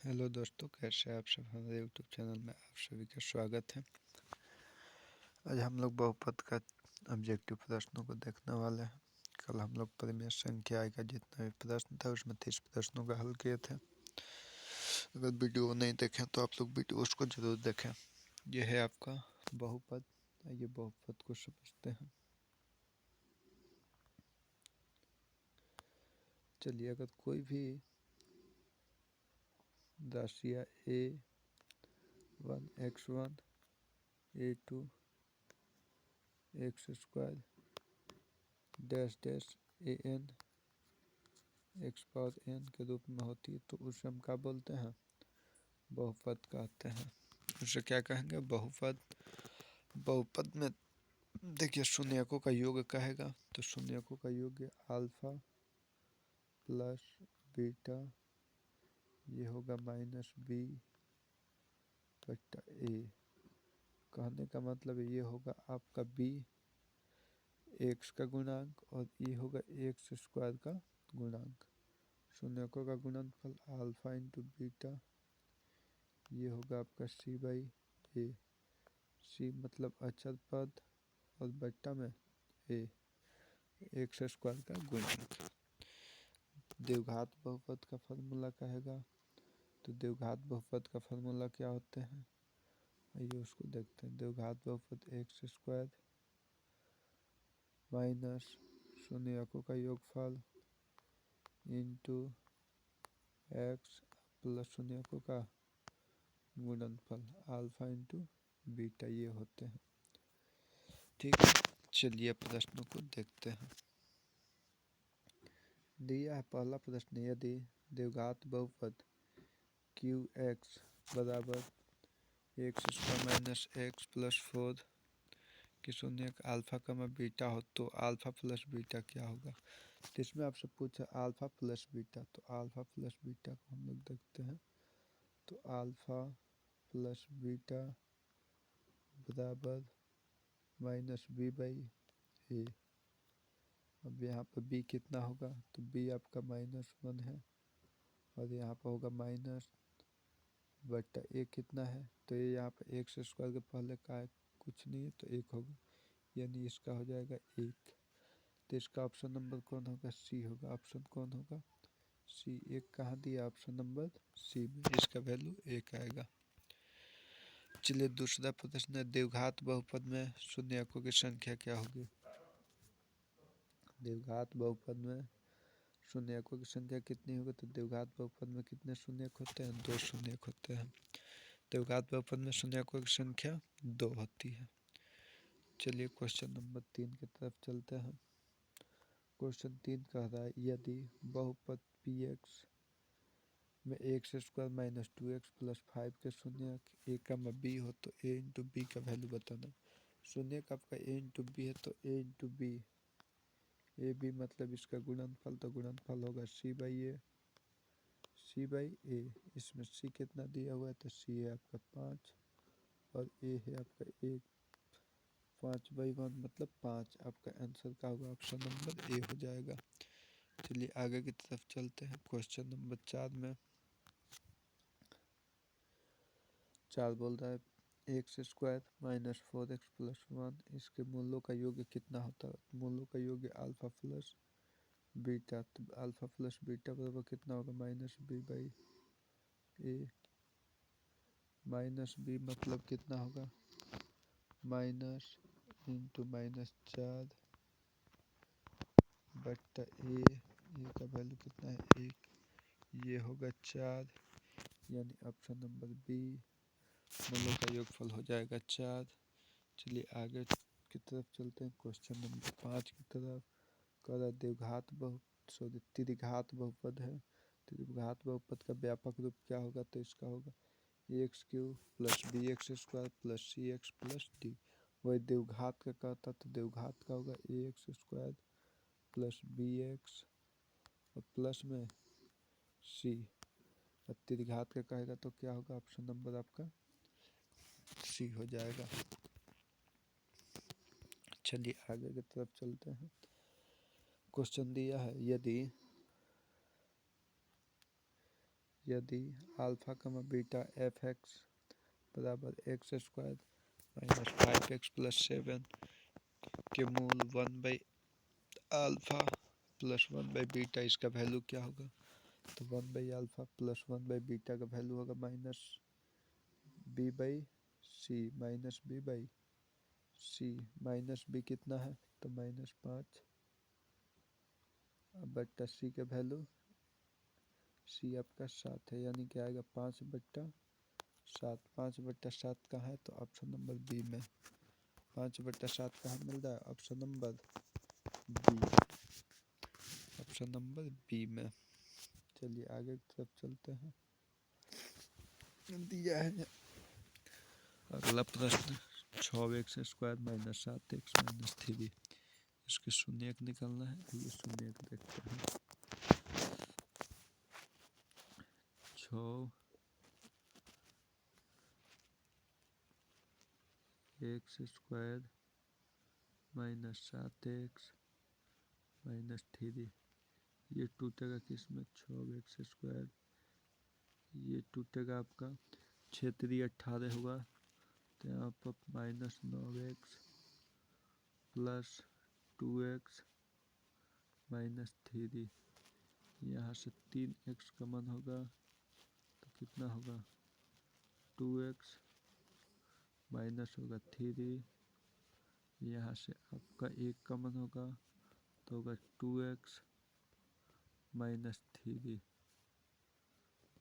Hello दोस्तों, कैसे हैं आप सब। हमारे यूट्यूब चैनल में आप सभी का स्वागत है। आज हम लोग बहुपद का ऑब्जेक्टिव प्रश्नों को देखने वाले हैं। कल हम लोग परिमेय संख्या का जितना भी प्रश्न था उसमें 30 प्रश्नों का हल किए थे। अगर वीडियो नहीं देखें तो आप लोग वीडियो उसको जरूर देखें। यह है आपका बहुपद। ये बहुपद को समझते हैं। चलिए, अगर कोई भी राशियाँ a1 x1 a2 x square dash dash an x power n के रूप में होती है तो उसे हम क्या बोलते हैं? बहुपद कहते हैं। उसे क्या कहेंगे? बहुपद। बहुपद में देखिए, शून्यकों का योग कहेगा तो शून्यकों का योग अल्फा प्लस बीटा, ये होगा माइनस बी बट्टा ए। कहने का मतलब ये होगा आपका बी एक्स का गुणांक और ये होगा एक्स स्क्वायर का गुणांक। शून्यकों का गुणनफल अल्फा इंटू बीटा, ये होगा आपका सी बाई ए। सी मतलब अचर पद और बट्टा में ए एक्स स्क्वायर का गुणांक। द्विघात बहुपद का फार्मूला कहेगा तो द्विघात बहुपद का फार्मूला क्या होते हैं, आइए उसको देखते हैं। द्विघात बहुपद एक्स स्क्वायर माइनस शून्यकों का योगफल इंटू एक्स प्लस शून्यकों का गुणनफल अल्फा इंटू बीटा, ये होते हैं। ठीक है, चलिए प्रश्नों को देखते हैं। दिया है पहला प्रश्न, यदि द्विघात बहुपद क्यू एक्स बराबर x square minus x plus 4 की शून्य अल्फा कमा बीटा हो तो अल्फा प्लस बीटा क्या होगा। तो इसमें आपसे पूछा अल्फा प्लस बीटा, तो अल्फा प्लस बीटा को हम लोग देखते हैं। तो अल्फा प्लस बीटा बराबर माइनस बी बाई ए। अब यहाँ पर b कितना होगा, तो b आपका -1 है और यहाँ पर होगा माइनस बट्टा ए कितना है, तो ये यहाँ पर एक्स स्क्वायर के पहले का है कुछ नहीं है तो 1 होगा, यानी इसका हो जाएगा 1। तो इसका ऑप्शन नंबर कौन होगा? सी होगा। ऑप्शन कौन होगा? सी। 1 कहाँ दिया? ऑप्शन नंबर सी में, इसका वैल्यू 1 आएगा। चलिए दूसरा प्रश्न है, द्विघात बहुपद में शून्यकों की संख्या क्या होगी। द्विघात बहुपद में शून्यकों की संख्या कितनी होगी, तो द्विघात बहुपद में कितने शून्यक होते हैं? 2 शून्यक होते हैं। द्विघात बहुपद में शून्यकों की संख्या 2 होती है। चलिए क्वेश्चन नंबर 3 की तरफ चलते हैं। क्वेश्चन 3 कह रहा है, यदि बहुपद पी एक्स में x square minus 2x plus 5 के शून्य ए का बी हो तो ए इंटू बी का वैल्यू बताना। शून्य का आपका ए इंटू बी है तो ए इंटू बी, ए बी मतलब इसका गुणनफल, तो गुणनफल होगा सी बाई ए। सी बाई ए, इसमें सी कितना दिया हुआ है, तो सी है आपका 5 और ए है आपका 1। 5/1 मतलब 5। आपका आंसर का होगा ऑप्शन नंबर ए हो जाएगा। चलिए आगे की तरफ चलते हैं। क्वेश्चन नंबर 4 में 4 बोल रहा है x square minus 4x plus 1 इसके मूलों का योग कितना होता है। मूलों का योग अल्फा प्लस बीटा, तो अल्फा प्लस बीटा बराबर कितना होगा? Minus B by A. Minus B मतलब कितना होगा? माइनस इंटू -4 बट्टा ए। का वैल्यू कितना है? 1। ये होगा 4, यानी ऑप्शन नंबर बी मूलों का योगफल हो जाएगा 4। चलिए आगे की तरफ चलते हैं। क्वेश्चन नंबर 5 की तरफ। कह द्विघात त्रिघात बहुपद है। त्रिघात बहुपद का व्यापक रूप क्या होगा, तो इसका होगा a³ plus bx² plus cx plus D. वही द्विघात का कहता तो द्विघात का होगा ax² प्लस bx और प्लस में c। और त्रिघात का कहेगा तो क्या होगा? ऑप्शन नंबर आपका सी हो जाएगा। चलिए आगे की तरफ चलते हैं। क्वेश्चन दिया है, यदि यदि अल्फ़ा कमा बीटा एफ एक्स बराबर x square minus 5x plus 7 के मूल 1/अल्फ़ा प्लस 1/बीटा, इसका वैल्यू क्या होगा? तो 1/अल्फ़ा प्लस 1/बीटा का वैल्यू होगा minus b/c, minus b/c, minus b कितना है? तो -5 बट्टा c का वैल्यू, c आपका 7 है, यानी कि आएगा 5/7। 5/7 कहाँ है? तो ऑप्शन नंबर बी में। 5/7 कहाँ मिल रहा है? Option number B, option number B में। चलिए आगे की तरफ चलते हैं। दिया है अगला प्रश्न 6x² माइनस 7x माइनस 3, इसके शून्यक निकालना है। ये शून्यक देखते हैं। 6x² माइनस 7x माइनस 3, ये टूटेगा किस में? 6x², ये टूटेगा आपका क्षेत्रीय 18 होगा, तो यहाँ पर -9x प्लस 2x माइनस 3, यहाँ से 3x कॉमन होगा तो कितना होगा? 2x माइनस होगा 3, यहाँ से आपका 1 कॉमन होगा तो होगा 2x माइनस 3,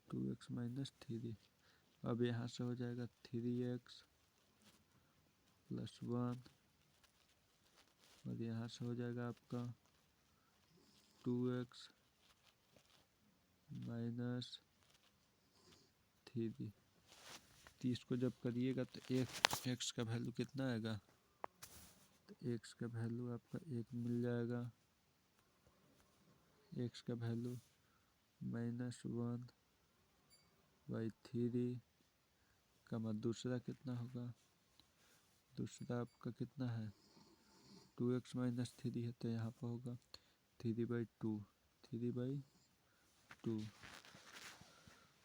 2x माइनस 3। अब यहाँ से हो जाएगा 3x प्लस 1, और यहाँ से हो जाएगा आपका 2x माइनस 3। 30 को जब करिएगा तो एक एक्स का वैल्यू कितना आएगा? तो एक्स का वैल्यू आपका 1 मिल जाएगा। एक्स का वैल्यू -1/3 कमा दूसरा कितना होगा? दूसरा आपका कितना है? 2x माइनस 3 है, तो यहाँ पर होगा 3/2, 3/2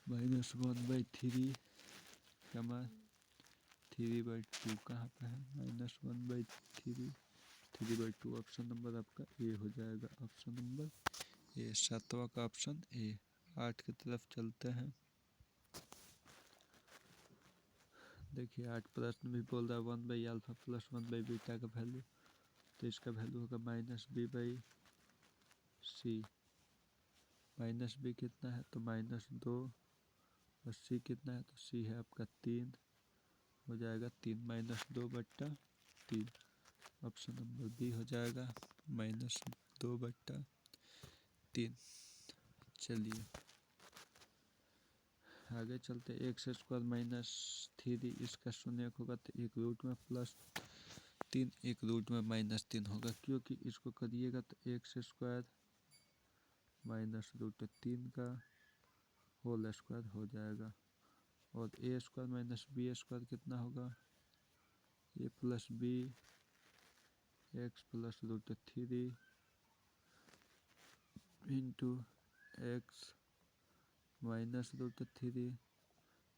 माइनस 1/3 कमा 3/2 कहाँ पे है? -1/3, 3/2। ऑप्शन नंबर आपका ए हो जाएगा, ऑप्शन नंबर ए, 7वां का ऑप्शन ए। 8 की तरफ चलते हैं। देखिए 8 प्रश्न भी बोल रहा है 1/अल्फ़ा प्लस 1/बीटा का वैल्यू, तो इसका वैल्यू होगा -b/c। -b कितना है? तो -2, और c कितना है? तो c है आपका 3, हो जाएगा 3 -2/3। ऑप्शन नंबर बी हो जाएगा -2/3। चलिए आगे चलते। x² माइनस 3, इसका शून्यक होगा तो एक रूट में +3, एक रूट में -3 होगा, क्योंकि इसको करिएगा तो x² माइनस √3 का होल स्क्वायर हो जाएगा, और a² माइनस b² कितना होगा? a plus b x plus √3 into x minus √3।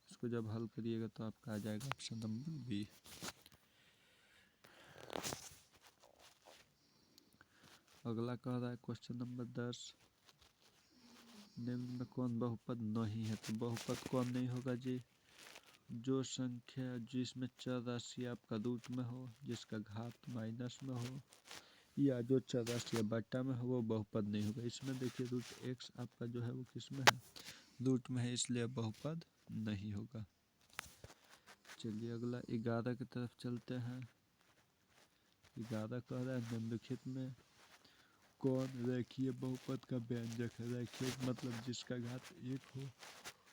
इसको जब हल करिएगा तो आपका आ जाएगा ऑप्शन नंबर बी। अगला कह रहा है क्वेश्चन नंबर 10, निम्न में कौन बहुपद नहीं है? तो बहुपद कौन नहीं होगा जी? जो संख्या जिसमें चर राशि आपका रूट में हो, जिसका घात माइनस में हो, या जो चर राशि या बट्टा में हो, वो बहुपद नहीं होगा। इसमें देखिए √x आपका जो है वो किस में है? रूट में है, इसलिए बहुपद नहीं होगा। चलिए अगला 11 की तरफ चलते हैं। 11 कह रहा है निम्नलिखित में कौन रेखीय बहुपद का व्यंजक है? रेखीय मतलब जिसका घात 1 हो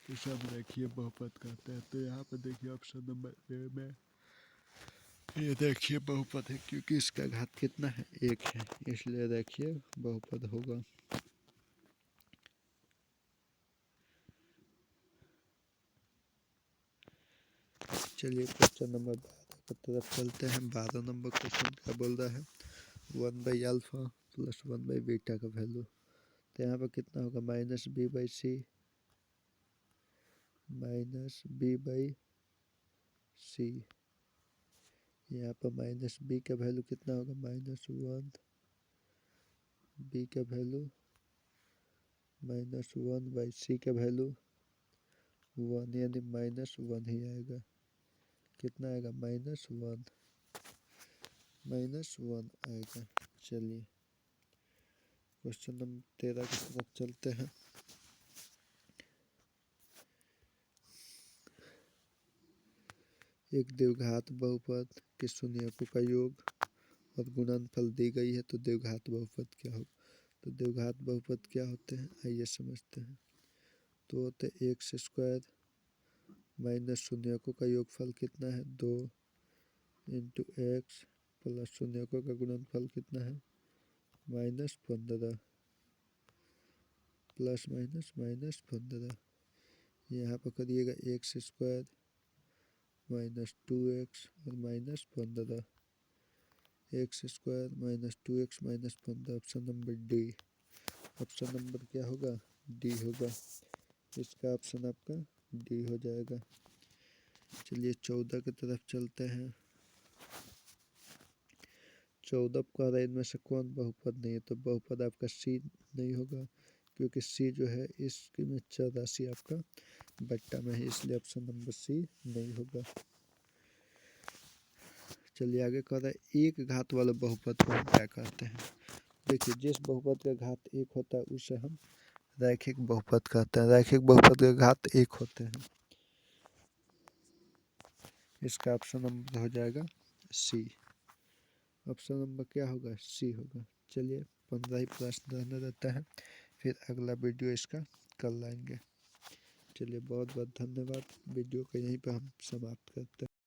उसे हम रेखीय बहुपद कहते हैं। तो यहाँ पर देखिए ऑप्शन नंबर ए में ये रेखीय बहुपद है, क्योंकि इसका घात कितना है? 1 है, इसलिए रेखीय बहुपद होगा। चलिए क्वेश्चन नंबर 12 की तरफ चलते हैं। 12 नंबर क्वेश्चन क्या बोल रहा है? 1/अल्फ़ा प्लस 1/बीटा का वैल्यू, तो यहाँ पर कितना होगा? -b/c माइनस बी बाई सी। यहाँ पर माइनस बी का वैल्यू कितना होगा, -1, बी का वैल्यू -1 बाई सी का वैल्यू 1, यानी -1 ही आएगा। कितना आएगा, -1 आएगा। चलिए क्वेश्चन नंबर 13 की तरफ चलते हैं। एक द्विघात बहुपद के शून्यकों का योग और गुणनफल दी गई है, तो द्विघात बहुपद क्या होगा। तो द्विघात बहुपद क्या होते हैं, आइए समझते हैं। तो होते एक्स स्क्वायर माइनस शून्यकों का योगफल कितना है, 2 इंटू एक्स प्लस शून्यकों का गुणनफल कितना है, -15 प्लस माइनस -15। यहाँ पर करिएगा एक्स स्क्वायर -2x और -15, x square -2x -15। Option number D. Option number क्या होगा, डी होगा। इसका ऑप्शन आपका डी हो जाएगा। चलिए 14 की तरफ चलते हैं। 14 कह रहा है इनमें से कौन बहुपद नहीं है, तो बहुपद आपका सी नहीं होगा, क्योंकि सी जो है इसकी में चर राशि आपका बट्टा में है, इसलिए ऑप्शन नंबर सी नहीं होगा। चलिए आगे कह रहा है एक घात वाले बहुपद को हम क्या कहते हैं। देखिए जिस बहुपद का घात 1 होता है उसे हम रैखिक बहुपद कहते हैं। रैखिक बहुपद का घात 1 होते हैं। इसका ऑप्शन नंबर हो जाएगा सी। ऑप्शन नंबर क्या होगा, सी होगा। चलिए 15 ही प्रश्न रहने देता है, फिर अगला वीडियो इसका कल लाएंगे। चलिए बहुत बहुत धन्यवाद। वीडियो को यहीं पर हम समाप्त करते हैं।